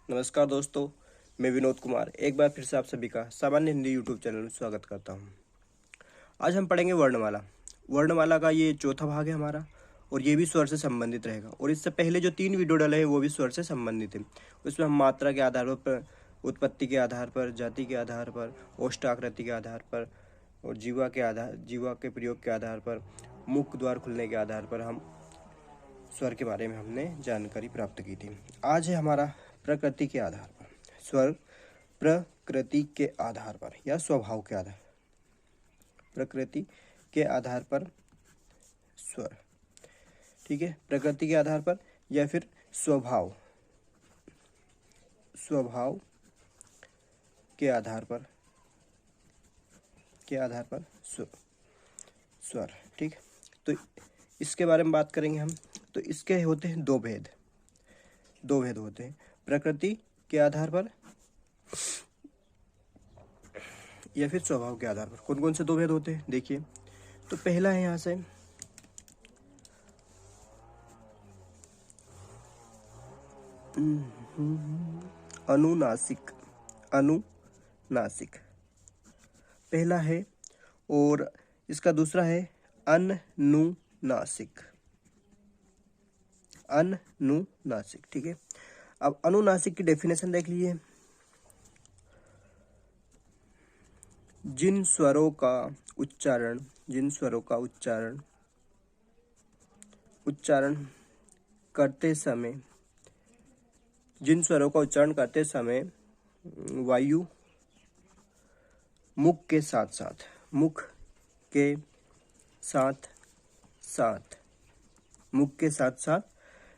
नमस्कार दोस्तों, मैं विनोद कुमार एक बार फिर से आप सभी का सामान्य हिंदी यूट्यूब चैनल में स्वागत करता हूं। आज हम पढ़ेंगे वर्णमाला। वर्णमाला का ये चौथा भाग है हमारा और ये भी स्वर से संबंधित रहेगा। और इससे पहले जो 3 वीडियो डाले हैं वो भी स्वर से संबंधित है। उसमें हम मात्रा के आधार पर, उत्पत्ति के आधार पर, जाति के आधार पर, ओष्ठाकृति के आधार पर और जीवा के प्रयोग के आधार पर, मुख द्वार खुलने के आधार पर हम स्वर के बारे में हमने जानकारी प्राप्त की थी। आज है हमारा प्रकृति के आधार पर स्वर, प्रकृति के आधार पर या स्वभाव के आधार, प्रकृति के आधार पर स्वर, ठीक है। प्रकृति के आधार पर या फिर स्वभाव के आधार पर स्वर, ठीक। तो इसके बारे में बात करेंगे हम। तो इसके होते हैं दो भेद होते हैं, प्रकृति के आधार पर या फिर स्वभाव के आधार पर। कौन कौन से दो भेद होते हैं देखिए। तो पहला है यहाँ से अनुनासिक पहला है, और इसका दूसरा है अनुनासिक, ठीक है। अब अनुनासिक की डेफिनेशन देख लीजिए। जिन स्वरों का उच्चारण करते समय वायु मुख के साथ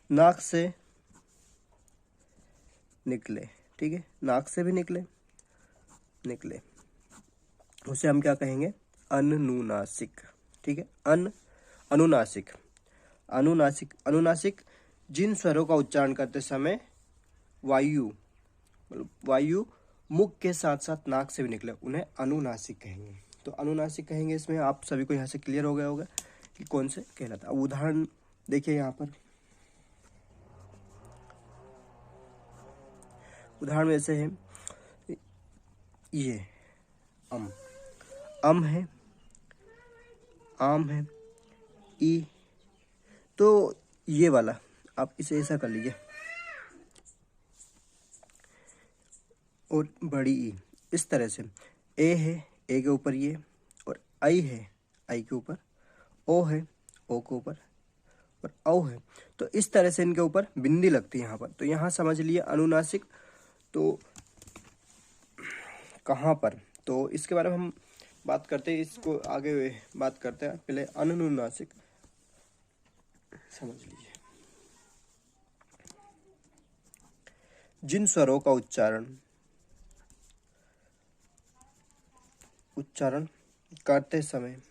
नाक से निकले, ठीक है। नाक से भी निकले उसे हम क्या कहेंगे? अनुनासिक, ठीक है। अनुनासिक जिन स्वरों का उच्चारण करते समय वायु मुख के साथ साथ नाक से भी निकले, उन्हें अनुनासिक कहेंगे। तो अनुनासिक कहेंगे। इसमें आप सभी को यहाँ से क्लियर हो गया होगा कि कौन से कहलाता है। अब उदाहरण देखिए, यहाँ पर उदाहरण में ऐसे है, ये अम है, आम है, ई। तो ये वाला आप इसे ऐसा कर लीजिए, और बड़ी ई इस तरह से। ए है, ए के ऊपर ये, और आई है, आई के ऊपर, ओ है, ओ के ऊपर, और औ है। तो इस तरह से इनके ऊपर बिंदी लगती है यहाँ पर। तो यहाँ समझ लिए अनुनासिक तो कहाँ पर। तो इसके बारे में हम बात करते हैं, इसको आगे बात करते हैं। पहले अनुनासिक समझ लीजिए। जिन स्वरों का उच्चारण करते समय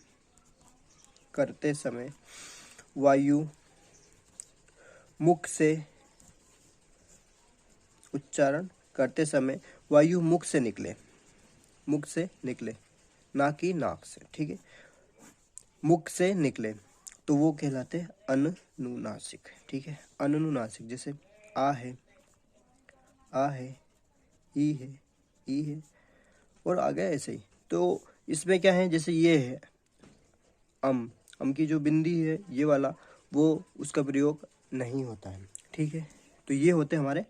वायु मुख से निकले, ना कि नाक से, ठीक है। मुख से निकले तो वो कहलाते हैं अनुनासिक, ठीक है। अनुनासिक जैसे आ है, ई है, और आगे ऐसे ही। तो इसमें क्या है, जैसे ये है अम की जो बिंदी है ये वाला, वो उसका प्रयोग नहीं होता है, ठीक है। तो ये होते हमारे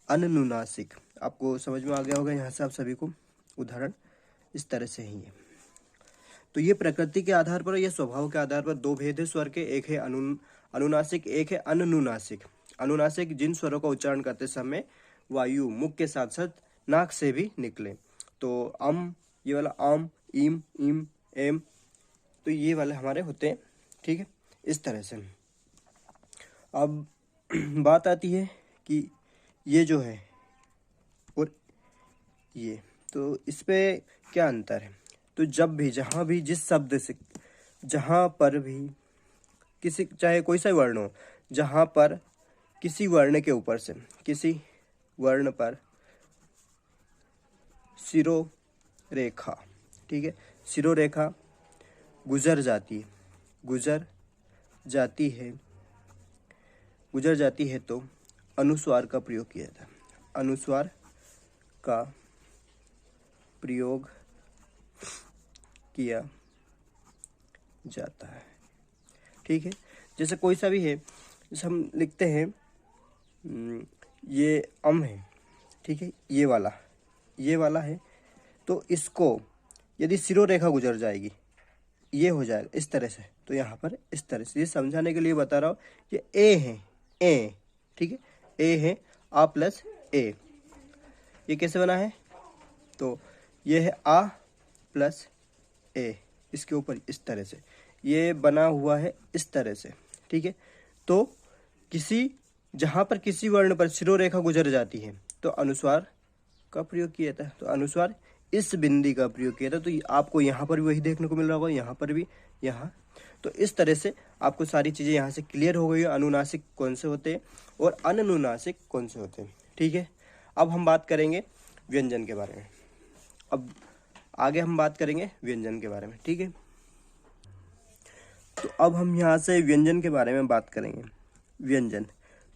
अनुनासिक। आपको समझ में आ गया होगा यहाँ से आप सभी को। उदाहरण इस तरह से ही है। तो ये प्रकृति के आधार पर या स्वभाव के आधार पर दो भेद है स्वर के। एक है अनुनासिक, एक है अनुनासिक। अनुनासिक जिन स्वरों का उच्चारण करते समय वायु मुख के साथ साथ नाक से भी निकले। तो ये वाला आम, ईम, एम, तो ये वाले हमारे होते हैं, ठीक है। इस तरह से अब बात आती है कि ये जो है और ये, तो इस पे क्या अंतर है। तो जब भी, जहाँ भी, जिस शब्द से, जहाँ पर भी किसी, चाहे कोई सा वर्ण हो, जहाँ पर किसी वर्ण के ऊपर से, किसी वर्ण पर शिरोरेखा, ठीक है, शिरोरेखा गुजर जाती है तो अनुस्वार का प्रयोग किया जाता है। अनुस्वार का प्रयोग किया जाता है। ठीक है, जैसे कोई सा भी है, जैसे हम लिखते हैं ये अम है, ठीक है, ये वाला है, तो इसको यदि सिरोरेखा गुजर जाएगी, ये हो जाएगा इस तरह से, तो यहाँ पर इस तरह से, ये समझाने के लिए बता रहा हूँ। ये ए है, ए, ठीक है, ए है, आ प्लस ए, ये कैसे बना है, तो ये है आ प्लस ए, इसके ऊपर इस तरह से ये बना हुआ है, इस तरह से, ठीक है। तो जहाँ पर किसी वर्ण पर सिरोरेखा गुजर जाती है तो अनुस्वार का प्रयोग किया जाता है, तो अनुस्वार इस बिंदी का प्रयोग किया था। तो आपको यहाँ पर भी वही देखने को मिल रहा होगा, यहाँ पर भी, यहाँ। तो इस तरह से आपको सारी चीज़ें यहाँ से क्लियर हो गई है, अनुनासिक कौन से होते हैं और अनुनासिक कौन से होते हैं। ठीक है, अब हम बात करेंगे व्यंजन के बारे में। अब आगे हम बात करेंगे व्यंजन के बारे में। ठीक है, तो अब हम यहाँ से व्यंजन के बारे में बात करेंगे। व्यंजन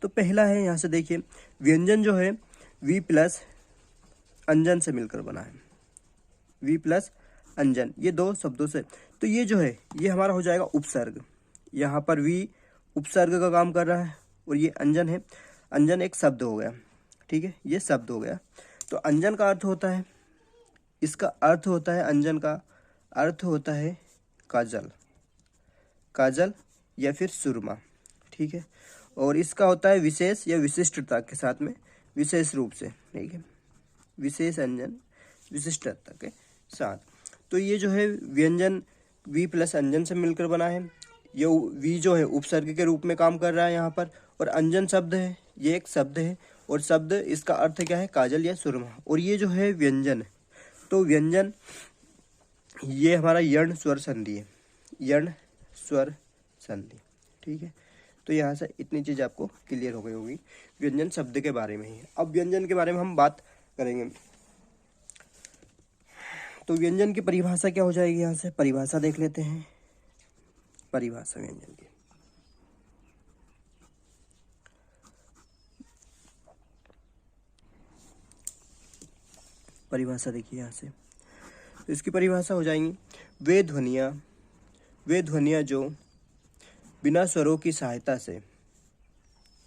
तो पहला है, यहाँ से देखिए, व्यंजन जो है वी प्लस अंजन से मिलकर बना है। वी प्लस अंजन, ये दो शब्दों से, तो ये जो है ये हमारा हो जाएगा उपसर्ग। यहाँ पर वी उपसर्ग का काम कर रहा है और ये अंजन है, अंजन एक शब्द हो गया। ठीक है, ये शब्द हो गया। तो अंजन का अर्थ होता है, इसका अर्थ होता है, अंजन का अर्थ होता है काजल, काजल या फिर सुरमा। ठीक है, और इसका होता है विशेष या विशिष्टता के साथ में, विशेष रूप से। ठीक है, विशेष अंजन विशिष्टता के साथ। तो ये जो है व्यंजन वी प्लस अंजन से मिलकर बना है। ये वी जो है उपसर्ग के रूप में काम कर रहा है यहाँ पर, और अंजन शब्द है, ये एक शब्द है, और शब्द इसका अर्थ क्या है, काजल या सुरमा। और ये जो है व्यंजन, तो व्यंजन ये हमारा यण स्वर संधि है, यण स्वर संधि। ठीक है, तो यहाँ से इतनी चीज़ आपको क्लियर हो गई होगी व्यंजन शब्द के बारे में ही। अब व्यंजन के बारे में हम बात करेंगे। तो व्यंजन की परिभाषा क्या हो जाएगी, यहाँ से परिभाषा देख लेते हैं। परिभाषा व्यंजन की, परिभाषा देखिए यहाँ से, तो इसकी परिभाषा हो जाएंगी, वे ध्वनियाँ जो बिना स्वरों की सहायता से,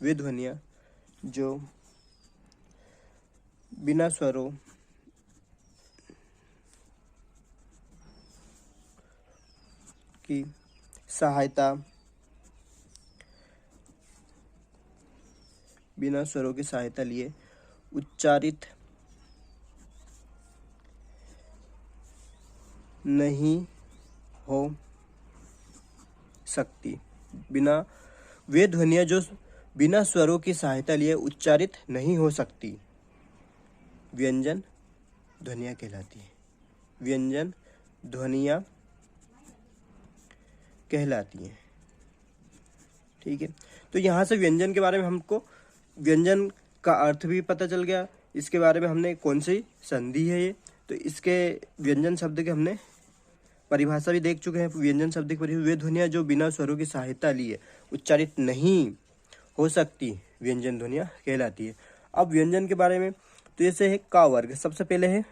वे ध्वनियाँ जो बिना स्वरों की सहायता, बिना स्वरों की सहायता लिए उच्चारित नहीं हो सकती, वे ध्वनियाँ जो बिना स्वरों की सहायता लिए उच्चारित नहीं हो सकती, व्यंजन ध्वनियाँ कहलाती है। व्यंजन ध्वनियाँ कहलाती हैं। ठीक है, तो यहाँ से व्यंजन के बारे में हमको व्यंजन का अर्थ भी पता चल गया, इसके बारे में हमने कौन सी संधि है ये, तो इसके व्यंजन शब्द के हमने परिभाषा भी देख चुके हैं। व्यंजन शब्द की परिभाषा, वे ध्वनियाँ जो बिना स्वरों की सहायता लिए उच्चारित नहीं हो सकती, व्यंजन ध्वनियाँ कहलाती है। अब व्यंजन के बारे में, तो जैसे है का वर्ग, सबसे पहले है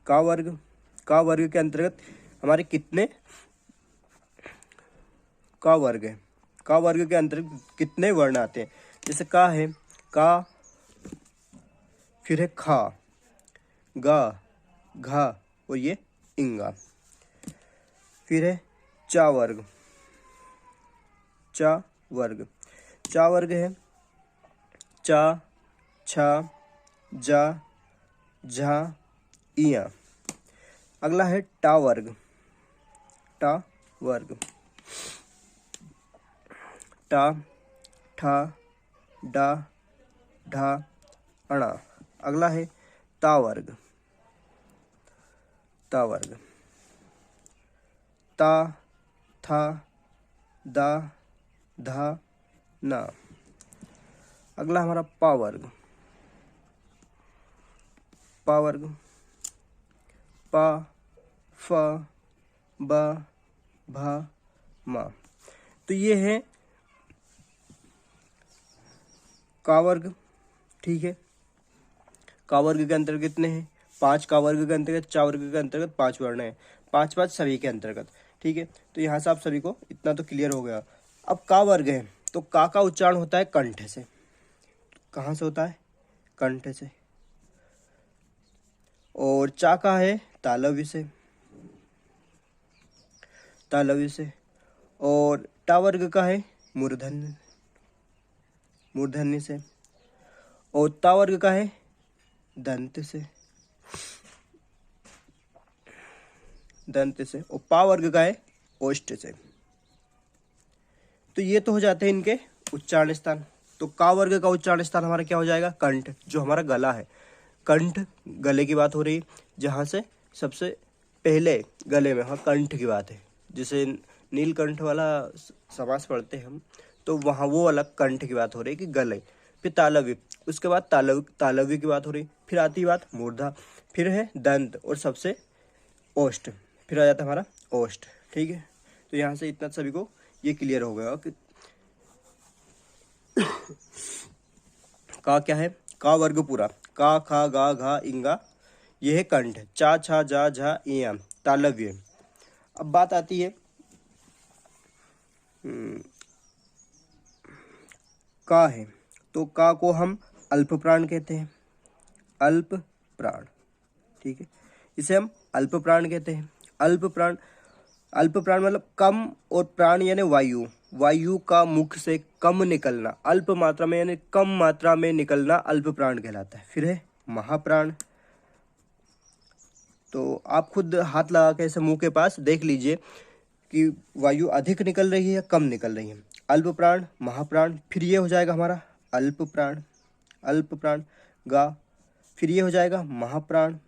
का वर्ग। का वर्ग के अंतर्गत हमारे कितने का वर्ग है, का वर्ग के अंतर्गत कितने वर्ण आते हैं। जैसे का है, का, फिर है खा, गा, घा, और ये इंगा। फिर है चा वर्ग, चा वर्ग, चा वर्ग है चा, छा, जा, झा, इया। अगला है टा वर्ग, टा वर्ग, टा, ठा, डा, ढा, अणा। अगला है ता वर्ग, ता वर्ग, ता, था, दा, धा, ना। अगला हमारा पा वर्ग, पा वर्ग, पा, फा, बा, भा, मा। तो ये है का वर्ग। ठीक है, का वर्ग के अंतर्गत कितने हैं? 5, का वर्ग के अंतर्गत, चा वर्ग के अंतर्गत 5 वर्ण है, 5 5 सभी के अंतर्गत। ठीक है, तो यहाँ से आप सभी को इतना तो क्लियर हो गया। अब का वर्ग है तो का उच्चारण होता है कंठ से। कहाँ से होता है? कंठ से। और चा का है तालव्य से, तालव्य से। और टा वर्ग का है मूर्धन्य, मूर्धन्य से। और ता वर्ग का है दंत से, दंत से। और पा वर्ग का है ओष्ठ से। तो ये तो हो जाते हैं इनके उच्चारण स्थान। तो का वर्ग का उच्चारण स्थान हमारा क्या हो जाएगा? कंठ, जो हमारा गला है। कंठ, गले की बात हो रही, जहाँ से सबसे पहले गले में, हाँ कंठ की बात है। जिसे नीलकंठ वाला समास पढ़ते हैं हम, तो वहाँ वो वाला कंठ की बात हो रही है कि गले। फिर तालव्य, उसके बाद तालव्य की बात हो रही, फिर आती बात मूर्धा, फिर है दंत, और सबसे ओष्ठ, फिर आ जाता है हमारा ओष्ठ। ठीक है, तो यहाँ से इतना सभी को ये क्लियर हो गया कि का क्या है? का वर्ग पूरा, का खा गा घा इंगा, ये है कंठ। चा छा जा झा इया तालव्य। अब बात आती है का है, तो का को हम अल्प प्राण कहते हैं, अल्प प्राण। ठीक है, इसे हम अल्प प्राण कहते हैं। अल्प प्राण, अल्प प्राण मतलब कम, और प्राण यानी वायु, वायु का मुख से कम निकलना, अल्प मात्रा में यानी कम मात्रा में निकलना अल्प प्राण कहलाता है। फिर है महाप्राण। तो आप खुद हाथ लगा के ऐसे मुंह के पास देख लीजिए कि वायु अधिक निकल रही है या कम निकल रही है। अल्प प्राण, महाप्राण, फिर ये हो जाएगा हमारा अल्प प्राण, अल्प प्राण गा, फिर ये हो जाएगा महाप्राण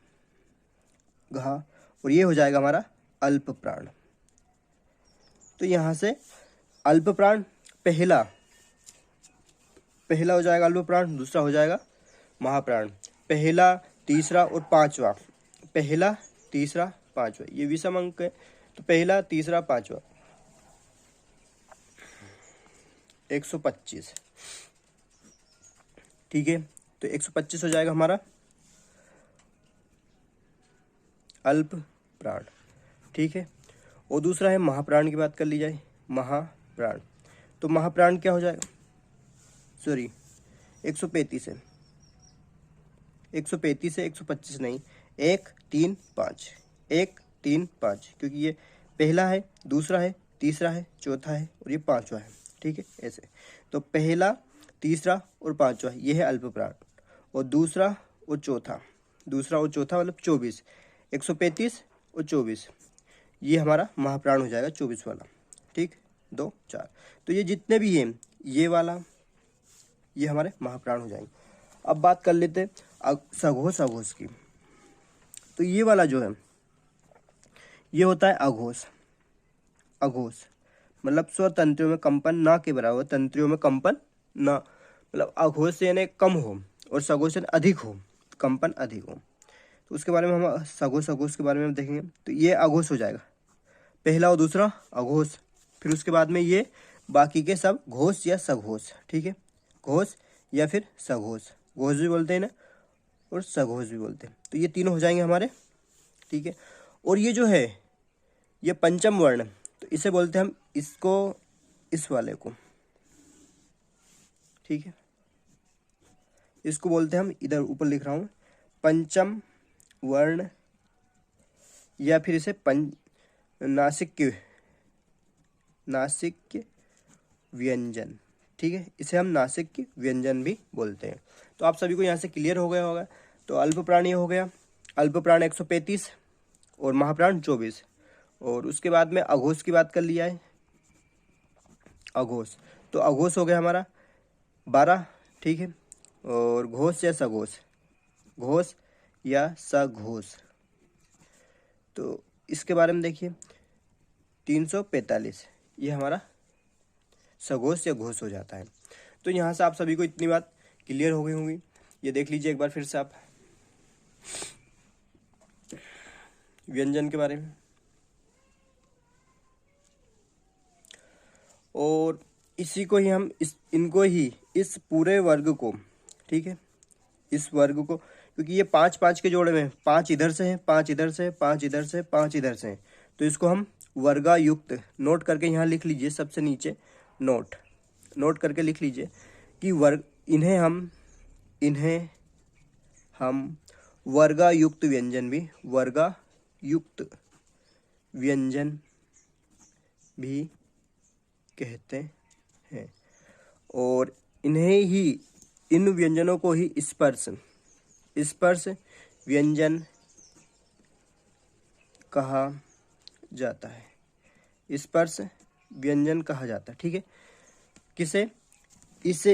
घा, और ये हो जाएगा हमारा अल्प प्राण। तो यहाँ से अल्प प्राण पहला, पहला हो जाएगा अल्प प्राण, दूसरा हो जाएगा महाप्राण, पहला, तीसरा और पांचवा, पहला, तीसरा, पांचवा, ये विषम अंक है। तो पहला, तीसरा, पांचवा 125। ठीक है, तो 125 हो जाएगा हमारा अल्प प्राण। ठीक है, और दूसरा है महाप्राण की बात कर ली जाए, महाप्राण। तो महाप्राण क्या हो जाएगा? सॉरी, 135 है, 135 है, 125 नहीं, 1 3 5, 1 3 5, क्योंकि ये पहला है, दूसरा है, तीसरा है, चौथा है, और ये पांचवा है। ठीक है, ऐसे। तो पहला, तीसरा और पांचवा ये है अल्प प्राण, और दूसरा और चौथा, दूसरा और चौथा मतलब 24, 135 और 24, ये हमारा महाप्राण हो जाएगा 24 वाला। ठीक, 2 4, तो ये जितने भी हैं, ये वाला, ये हमारे महाप्राण हो जाएंगे। अब बात कर लेते हैं सघोष अघोष की। तो ये वाला जो है, ये होता है अघोष। अघोष मतलब स्वतंत्रियों में कंपन ना के बराबर, तंत्रियों में कंपन ना, मतलब अघोष से यानी कम हो, और सघोष से अधिक हो, कंपन अधिक हो। तो उसके बारे में हम सघोष अघोष के बारे में देखेंगे। तो ये अघोष हो जाएगा, पहला और दूसरा अघोष, फिर उसके बाद में ये बाकी के सब घोष या सघोष। ठीक है, घोष या फिर सघोष, घोष भी बोलते हैं ना, और सघोष भी बोलते हैं। तो ये तीनों हो जाएंगे हमारे। ठीक है, और ये जो है ये पंचम वर्ण, तो इसे बोलते हैं हम, इसको, इस वाले को, ठीक है, इसको बोलते हैं हम, इधर ऊपर लिख रहा हूं, पंचम वर्ण, या फिर इसे नासिक व्यंजन। ठीक है, इसे हम नासिक व्यंजन भी बोलते हैं। तो आप सभी को यहाँ से क्लियर हो गया होगा। तो अल्प प्राण ये हो गया, अल्प प्राण 135 और महाप्राण 24। और उसके बाद में अघोष की बात कर लिया है, अघोष, तो अघोष हो गया हमारा 12। ठीक है, और घोष या सघोष, घोष या सघोष, तो इसके बारे में देखिए 345, ये हमारा सघोष या घोष हो जाता है। तो यहाँ से आप सभी को इतनी बात क्लियर हो गई होंगी। ये देख लीजिए एक बार फिर से आप व्यंजन के बारे में। और इसी को ही हम इनको ही, इस पूरे वर्ग को, ठीक है, इस वर्ग को, क्योंकि ये 5 5 के जोड़े में 5 इधर से है, 5 इधर से, 5 इधर से, 5 इधर से, तो इसको हम वर्गायुक्त नोट करके यहाँ लिख लीजिए सबसे नीचे, नोट करके लिख लीजिए कि वर्ग इन्हें हम वर्गायुक्त व्यंजन भी कहते हैं, और इन व्यंजनों को ही स्पर्श व्यंजन कहा जाता है। स्पर्श व्यंजन कहा जाता है, ठीक है। किसे? इससे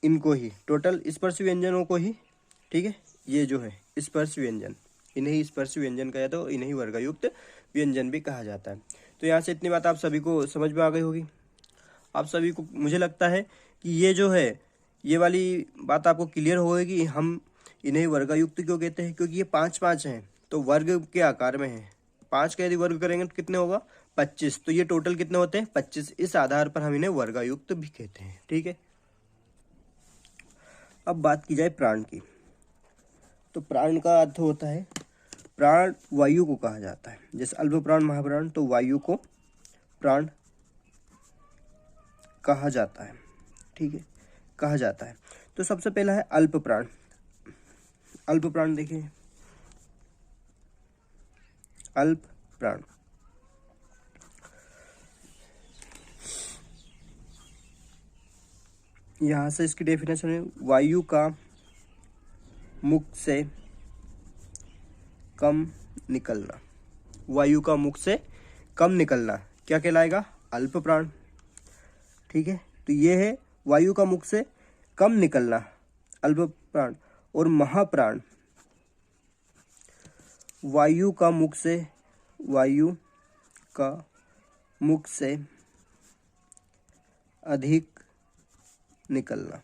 इनको ही, टोटल स्पर्श व्यंजनों को ही, ठीक है। ये जो है स्पर्श व्यंजन, इन्हें स्पर्श व्यंजन कहा जाता है और इन्हें वर्गायुक्त व्यंजन भी कहा जाता है। तो यहाँ से इतनी बात आप सभी को समझ में आ गई होगी। आप सभी को मुझे लगता है कि ये जो है ये वाली बात आपको क्लियर होगी। हम इन्हें वर्गायुक्त क्यों कहते हैं? क्योंकि ये 5 5 हैं, तो वर्ग के आकार में है। 5 का यदि वर्ग करेंगे तो कितने होगा? 25। तो ये टोटल कितने होते हैं? 25। इस आधार पर हम इन्हें वर्गायुक्त भी कहते हैं, ठीक है। अब बात की जाए प्राण की, तो प्राण का अर्थ होता है, प्राण वायु को कहा जाता है। जैसे अल्प प्राण, महाप्राण, तो वायु को प्राण कहा जाता है, ठीक है, कहा जाता है। तो सबसे पहला है अल्प प्राण। अल्प प्राण देखिए, अल्प प्राण यहां से इसकी डेफिनेशन है, वायु का मुख से कम निकलना। वायु का मुख से कम निकलना क्या कहलाएगा? अल्प प्राण, ठीक है। तो ये है वायु का मुख से कम निकलना, अल्प प्राण। और महाप्राण, वायु का मुख से अधिक निकलना,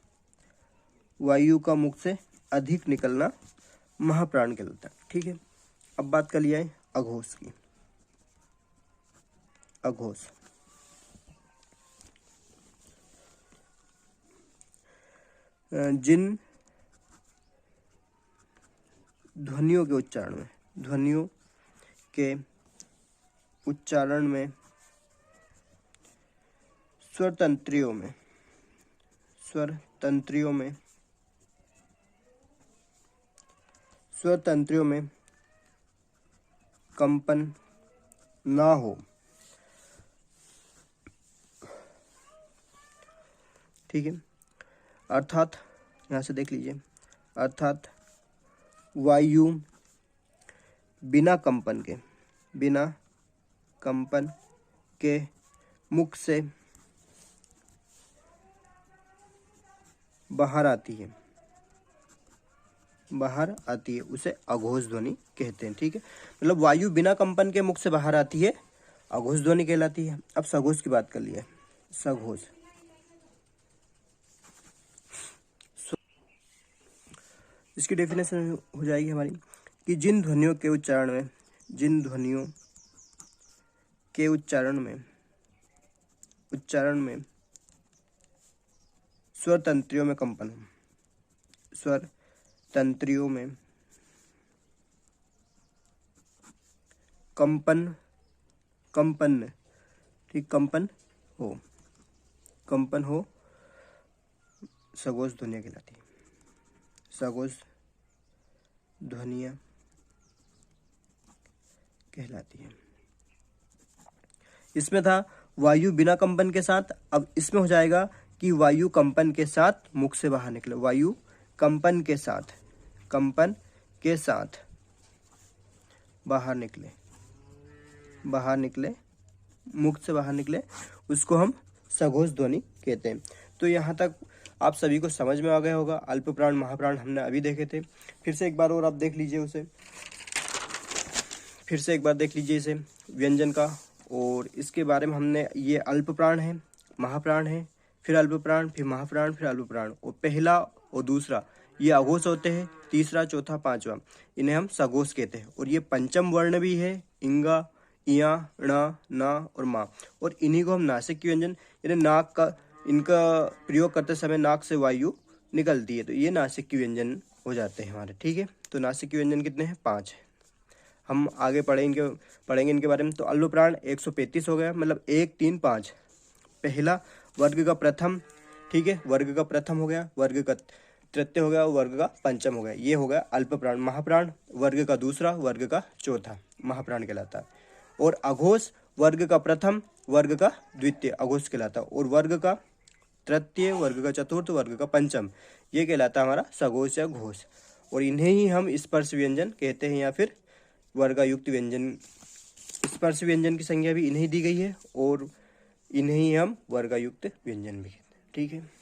वायु का मुख से अधिक निकलना महाप्राण कहलाता है, ठीक है। अब बात कर लिया है अघोष की। अघोष जिन ध्वनियों के उच्चारण में स्वर तंत्रियों में कंपन ना हो, ठीक है। अर्थात यहाँ से देख लीजिए, अर्थात वायु बिना कंपन के मुख से बाहर आती है, उसे अघोष ध्वनि कहते हैं, ठीक है। मतलब वायु बिना कंपन के मुख से बाहर आती है, अघोष ध्वनि कहलाती है। अब सघोष की बात कर लिया, सघोष इसकी डेफिनेशन हो जाएगी हमारी कि जिन ध्वनियों के उच्चारण में स्वर तंत्रियों में कंपन हो, स्वर तंत्रियों में कंपन, ठीक, कंपन हो, सघोष ध्वनियाँ कहलाती है, सघोष ध्वनियाँ कहलाती है। इसमें था वायु बिना कंपन के साथ, अब इसमें हो जाएगा कि वायु कंपन के साथ मुख से बाहर निकले, वायु कंपन के साथ बाहर निकले, मुख से बाहर निकले, उसको हम सघोष ध्वनि कहते हैं। तो यहाँ तक आप सभी को समझ में आ गया होगा। अल्प प्राण, महाप्राण हमने अभी देखे थे, फिर से एक बार और आप देख लीजिए उसे, फिर से एक बार देख लीजिए इसे व्यंजन का। और इसके बारे में हमने, ये अल्प प्राण है, महाप्राण है, फिर अल्प प्राण, फिर महाप्राण, फिर अल्प प्राण, और पहला और दूसरा ये अघोष होते हैं, तीसरा, चौथा, पांचवा इन्हें हम सघोष कहते हैं। और ये पंचम वर्ण भी है, इंगा, इया, ण, ना और मा, और इन्हीं को हम नासिक की व्यंजन, यानी नाक का, इनका प्रयोग करते समय नाक से वायु निकलती है, तो ये नासिक की व्यंजन हो जाते हैं हमारे। ठीक है, तो नासिक व्यंजन कितने हैं? 5 है। हम आगे पढ़ेंगे इनके बारे में। तो अल्पप्राण 135 हो गया, मतलब 1, 3, 5। पहला वर्ग का प्रथम, ठीक है, वर्ग का प्रथम हो गया, वर्ग का तृतीय हो गया, वर्ग का पंचम हो गया, ये हो गया अल्पप्राण। महाप्राण वर्ग का दूसरा, वर्ग का चौथा, महाप्राण कहलाता है। और अघोष वर्ग का प्रथम, वर्ग का द्वितीय, अघोष कहलाता है। और वर्ग का तृतीय, वर्ग का चतुर्थ, वर्ग का पंचम, ये कहलाता है हमारा सघोष या घोष। और इन्हें ही हम स्पर्श व्यंजन कहते हैं या फिर वर्गायुक्त व्यंजन। स्पर्श व्यंजन की संज्ञा भी इन्हें दी गई है और इन्हें ही हम वर्गायुक्त व्यंजन भी कहते हैं। ठीक है।